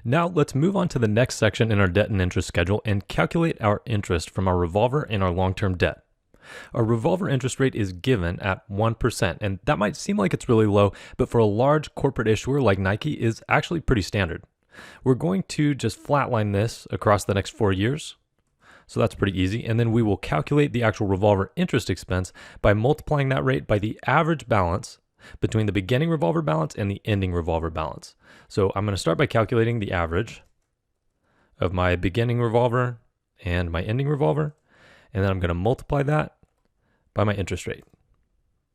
Now let's move on to the next section in our debt and interest schedule and calculate our interest from our revolver and our long-term debt. Our revolver interest rate is given at 1%, and that might seem like it's really low, but for a large corporate issuer like Nike is actually pretty standard. We're going to just flatline this across the next 4 years. So that's pretty easy. And then we will calculate the actual revolver interest expense by multiplying that rate by the average balance between the beginning revolver balance and the ending revolver balance. So I'm going to start by calculating the average of my beginning revolver and my ending revolver. And then I'm going to multiply that by my interest rate.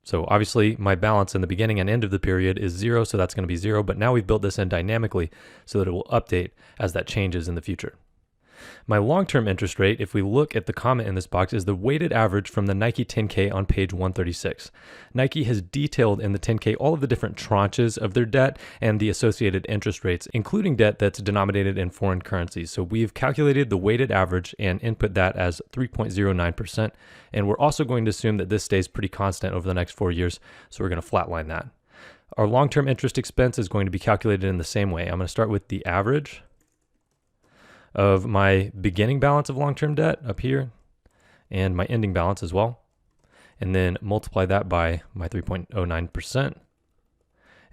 So obviously my balance in the beginning and end of the period is 0, so that's going to be 0. But now we've built this in dynamically so that it will update as that changes in the future. My long-term interest rate, if we look at the comment in this box, is the weighted average from the Nike 10K on page 136. Nike has detailed in the 10K all of the different tranches of their debt and the associated interest rates, including debt that's denominated in foreign currencies. So we've calculated the weighted average and input that as 3.09%. And we're also going to assume that this stays pretty constant over the next 4 years. So we're going to flatline that. Our long-term interest expense is going to be calculated in the same way. I'm going to start with the average of my beginning balance of long-term debt up here and my ending balance as well. And then multiply that by my 3.09%.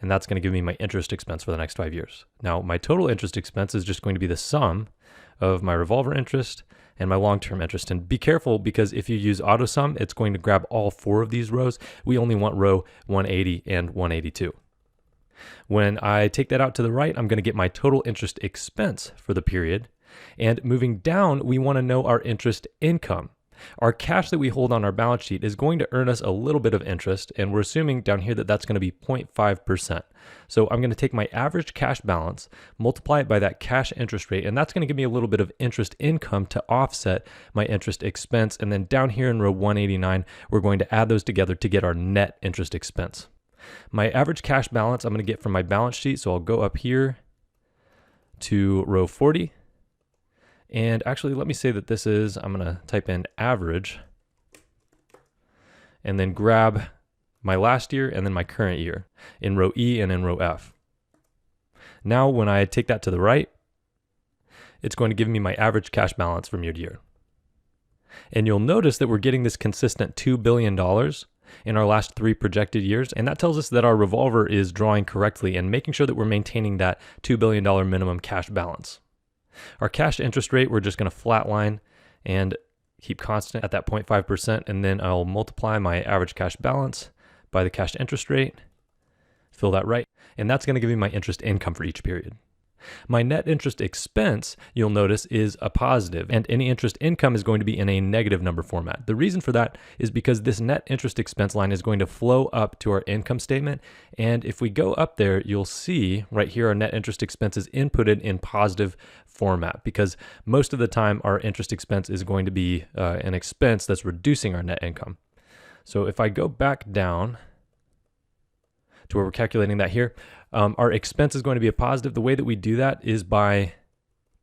And that's going to give me my interest expense for the next 5 years. Now, my total interest expense is just going to be the sum of my revolver interest and my long-term interest. And be careful, because if you use AutoSum, it's going to grab all 4 of these rows. We only want row 180 and 182. When I take that out to the right, I'm going to get my total interest expense for the period. And moving down, we want to know our interest income. Our cash that we hold on our balance sheet is going to earn us a little bit of interest, and we're assuming down here that that's going to be 0.5%. So I'm going to take my average cash balance, multiply it by that cash interest rate, and that's going to give me a little bit of interest income to offset my interest expense. And then down here in row 189, we're going to add those together to get our net interest expense. My average cash balance I'm going to get from my balance sheet, so I'll go up here to row 40. And actually, let me say that this is, I'm going to type in average and then grab my last year and then my current year in row E and in row F. Now, when I take that to the right, it's going to give me my average cash balance from year to year. And you'll notice that we're getting this consistent $2 billion in our last 3 projected years. And that tells us that our revolver is drawing correctly and making sure that we're maintaining that $2 billion minimum cash balance. Our cash interest rate, we're just going to flatline and keep constant at that 0.5%. And then I'll multiply my average cash balance by the cash interest rate, fill that right. And that's going to give me my interest income for each period. My net interest expense, you'll notice, is a positive, and any interest income is going to be in a negative number format. The reason for that is because this net interest expense line is going to flow up to our income statement. And if we go up there, you'll see right here our net interest expense is inputted in positive format, because most of the time our interest expense is going to be an expense that's reducing our net income. So if I go back down to where we're calculating that here, our expense is going to be a positive. The way that we do that is by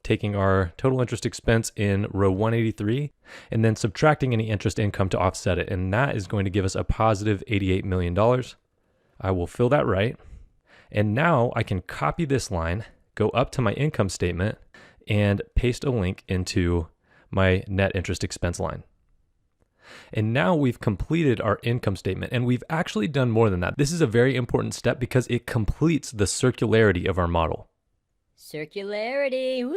taking our total interest expense in row 183 and then subtracting any interest income to offset it. And that is going to give us a positive $88 million. I will fill that right. And now I can copy this line, go up to my income statement, and paste a link into my net interest expense line. And now we've completed our income statement, and we've actually done more than that. This is a very important step because it completes the circularity of our model. Circularity, woo!